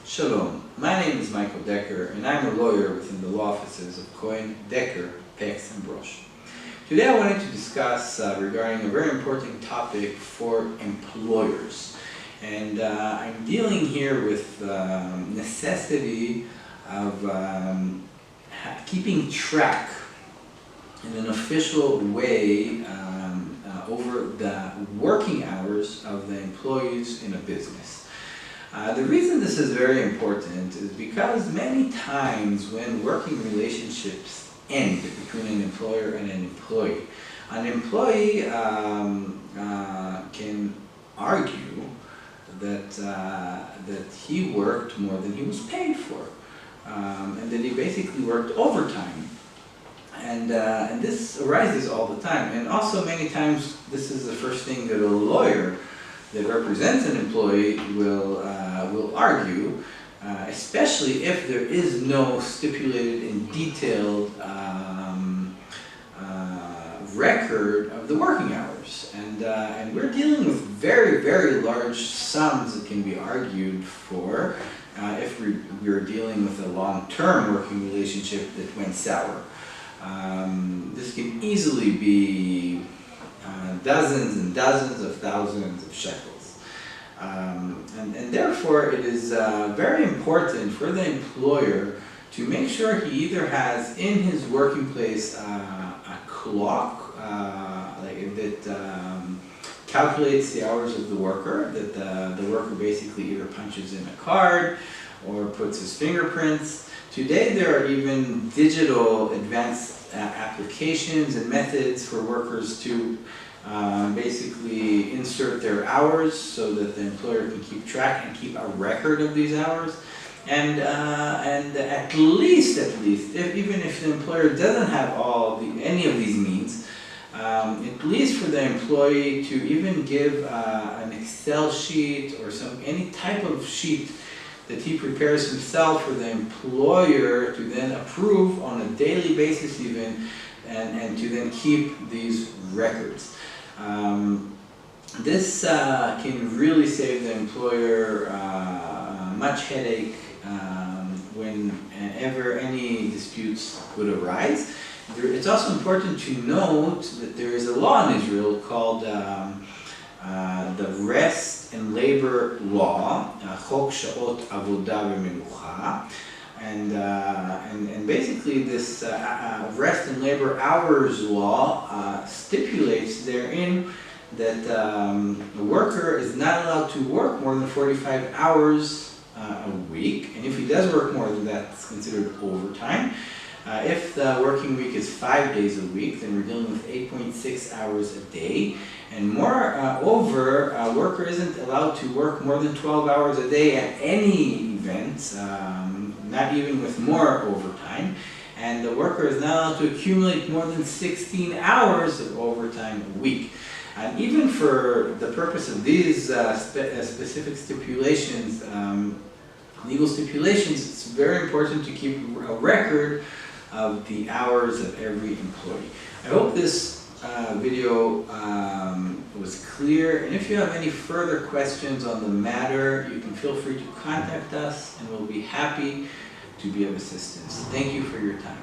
Shalom, my name is Michael Decker and I'm a lawyer within the law offices of Cohen, Decker, Pex and Brosh. Today I wanted to discuss regarding a very important topic for employers. And I'm dealing here with necessity of keeping track in an official way over the working hours of the employees in a business. The reason this is very important is because many times when working relationships end between an employer and an employee can argue that he worked more than he was paid for, and that he basically worked overtime. And this arises all the time, and also many times this is the first thing that a lawyer that represents an employee will argue, especially if there is no stipulated and detailed record of the working hours. And we're dealing with very, very large sums that can be argued for if we're dealing with a long-term working relationship that went sour. This can easily be dozens and dozens of thousands of shekels. And therefore it is very important for the employer to make sure he either has in his working place a clock that calculates the hours of the worker, that the worker basically either punches in a card or puts his fingerprints. Today there are even digital advanced applications and methods for workers to basically insert their hours so that the employer can keep track and keep a record of these hours. And at least, even if the employer doesn't have any of these means, at least for the employee to even give an Excel sheet or any type of sheet that he prepares himself for the employer to then approve on a daily basis even, and to then keep these records. This can really save the employer much headache whenever any disputes would arise. It's also important to note that there is a law in Israel called the Rest and Labor Law, Chok Sha'ot Avoda V'Menucha, and basically this Rest and Labor Hours Law stipulates therein that the worker is not allowed to work more than 45 hours a week, and if he does work more than that, it's considered overtime. If the working week is 5 days a week, then we're dealing with 8.6 hours a day. And moreover, a worker isn't allowed to work more than 12 hours a day at any event, not even with more overtime. And the worker is not allowed to accumulate more than 16 hours of overtime a week. And even for the purpose of these specific stipulations, legal stipulations, it's very important to keep a record of the hours of every employee. I hope this video was clear, and if you have any further questions on the matter, you can feel free to contact us and we'll be happy to be of assistance. Thank you for your time.